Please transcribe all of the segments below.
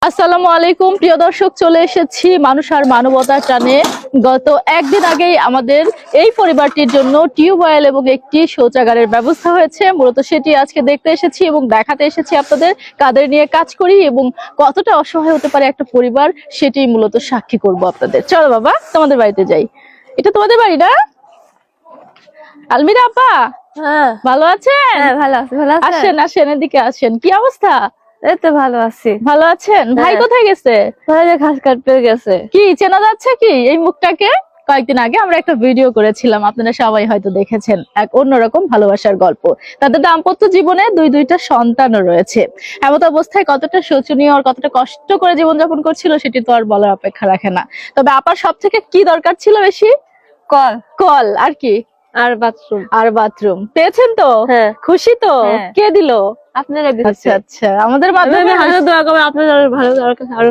আসসালামু আলাইকুম প্রিয় দর্শক, চলে এসেছি মানুষ আর মানবতার টানে। গত একদিন আগেই আমাদের এই পরিবারটির জন্য টিউবওয়েল এবং একটি শৌচাগারের ব্যবস্থা হয়েছে। মূলত সেটি আজকে দেখতে এসেছি এবং দেখাতে এসেছি আপনাদের কাদের নিয়ে কাজ করি এবং কতটা অসহায় হতে পারে একটা পরিবার, সেটি মূলত সাক্ষী করব আপনাদের। চলো বাবা, তোমাদের বাড়িতে যাই। এটা তোমাদের বাড়ি না? আলমিরা আপা, হ্যাঁ, ভালো আছেন? হ্যাঁ, ভালো আছি, ভালো আছেন? আসেন আসেন, এদিকে আসেন। কি অবস্থা? এই তো ভালো আছি। ভালো আছেন? ভাই কোথায় গেছে? ভাই যে ঘাস কাটতে গেছে। কি চেনা যাচ্ছে কি এই মুখটাকে? কয়েকদিন আগে আমরা একটা ভিডিও করেছিলাম, আপনারা সবাই হয়তো দেখেছেন। এক অন্যরকম ভালোবাসার গল্প। তাদের দাম্পত্য জীবনে দুইটা সন্তানও রয়েছে। এমত অবস্থায় কতটা শোচনীয় আর কতটা কষ্ট করে জীবনযাপন করছিল সেটি তো আর বলার অপেক্ষা রাখে না। তবে আপার সব থেকে কি দরকার ছিল বেশি? Call call. আর কি? আর বাথরুম। আর বাথরুম পেয়েছেন তো? হ্যাঁ। খুশি তো? হ্যাঁ। কে দিল? আপনারা আচ্ছা দিয়েছে। আচ্ছা, আমাদের মাধ্যমে ভালো দোয়া করবেন, আপনারা ভালো দরকার আরো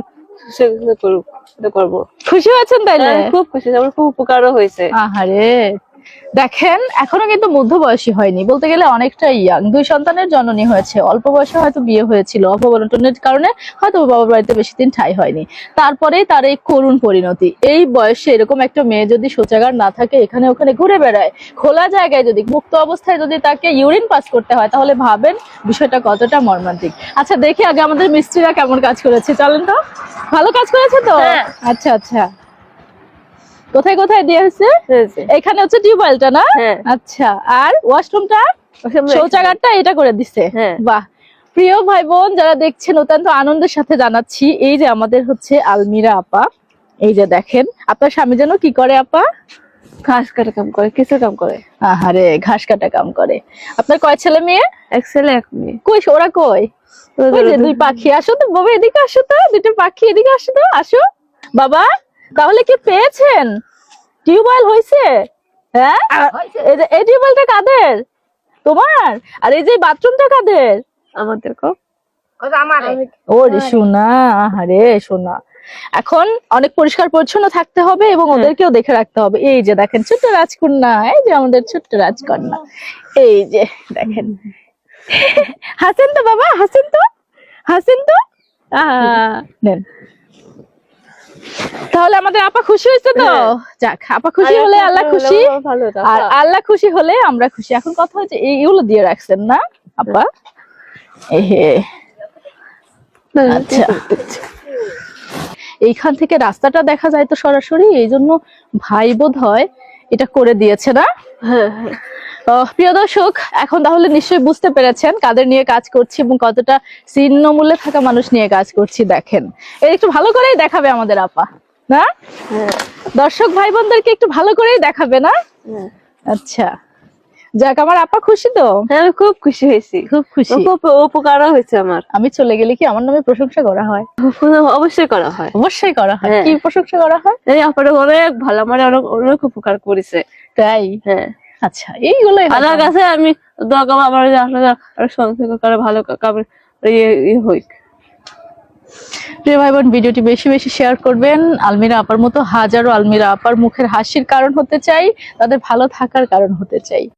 করবো। খুশি হয়েছেন তাইলে? আমি খুব খুশি, আমার খুব উপকারও হয়েছে। আহারে, দেখেন এখনো কিন্তু মধ্যবয়সী হয়নি, বলতে গেলে অনেকটা ইয়াং। দুই সন্তানের জননী হয়েছে, অল্প বয়সে হয়তো বিয়ে হয়েছিল, অপবন্টনের কারণে হয়তো বাবার বাড়িতে বেশি দিন ঠাঁই হয়নি। তারপরেই তার এই করুণ পরিণতি। এই বয়সে এরকম একটা মেয়ে যদি শৌচাগার না থাকে, এখানে ওখানে ঘুরে বেড়ায়, খোলা জায়গায় যদি মুক্ত অবস্থায় যদি তাকে ইউরিন পাস করতে হয়, তাহলে ভাবেন বিষয়টা কতটা মর্মান্তিক। আচ্ছা, দেখি আগে আমাদের মিস্ত্রিরা কেমন কাজ করেছে। চলেন তো। ভালো কাজ করেছে তো? হ্যাঁ। আচ্ছা আচ্ছা, কোথায় কোথায় দিয়ে হয়েছে? এখানে হচ্ছে টিউবওয়েলটা না? হ্যাঁ। আচ্ছা, আর ওয়াশরুমটা, শৌচাগারটা এটা করে দিছে। হ্যাঁ। বাহ। প্রিয় ভাই বোন যারা দেখছেন, অত্যন্ত আনন্দের সাথে জানাচ্ছি, এই যে আমাদের হচ্ছে আলমিরা আপা, এই যে দেখেন আপনার স্বামী যেন কি করে আপা? ঘাস কাটা কাম করে, কিছু কাম করে। আহারে, ঘাস কাটা কাম করে। আপনার কয় ছেলে মেয়ে? এক ছেলে এক মেয়ে। কই ওরা কই? ওই যে দুই পাখি। আসো তো বাবা, এদিকে আসো তো, দুটো পাখি এদিকে আসো তো, আসো বাবা। তাহলে কি পেয়েছেন? টিউবওয়েল হয়েছে? হ্যাঁ, এই টিউবওয়েলটা কাদের? তোমার? আর এই যে বাথরুমটা কাদের? আমাদের ওরে সোনা, আহারে সোনা। এখন অনেক পরিষ্কার পরিচ্ছন্ন থাকতে হবে এবং ওদেরকেও দেখে রাখতে হবে। এই যে দেখেন ছোট্ট রাজকন্যা, এই যে আমাদের ছোট্ট রাজকন্যা, এই যে দেখেন। হাসেন তো বাবা, হাসেন তো, হাসেন তো। নেন। তাহলে আমাদের আপা খুশি হয়েছে তো? যাক, আপা খুশি হলে আল্লাহ খুশি, আর আল্লাহ খুশি হলে আমরা খুশি। এখন কথা হচ্ছে এইগুলো দিয়ে রাখছেন না আপা? এহে, আচ্ছা। এইখান থেকে রাস্তাটা দেখা যায় তো সরাসরি, এই জন্য ভাই বোধ হয় এটা করে দিয়েছে না? প্রিয় দর্শক, এখন তাহলে নিশ্চয়ই বুঝতে পেরেছেন কাদের নিয়ে কাজ করছি এবং কতটা ছিন্নমূল্যে থাকা মানুষ নিয়ে কাজ করছি। দেখেন, এই একটু ভালো করেই দেখাবে আমাদের আপা না? দর্শক ভাই বোনদেরকে একটু ভালো করেই দেখাবে না? আচ্ছা, যাক, আমার আপা খুশি তো? হ্যাঁ, আমি খুব খুশি হয়েছি, খুব খুশি। খুব উপকারও হয়েছে আমার। আমি চলে গেলে কি আমার নামে প্রশংসা করা হয়? অবশ্যই করা হয়, অবশ্যই করা হয়। কি প্রশংসা করা হয়? এই আপাটা অনেক ভালো, আমার অনেক অনেক উপকার করেছে। তাই? হ্যাঁ। আচ্ছা, এইগুলোই আল্লাহর কাছে আমি দোয়া করবো আমার সংসার করে ভালো হই। প্রিয় ভাই বোন, ভিডিওটি বেশি বেশি শেয়ার করবেন। আলমিরা আপার মতো হাজারো আলমিরা আপার মুখের হাসির কারণ হতে চাই, তাদের ভালো থাকার কারণ হতে চাই।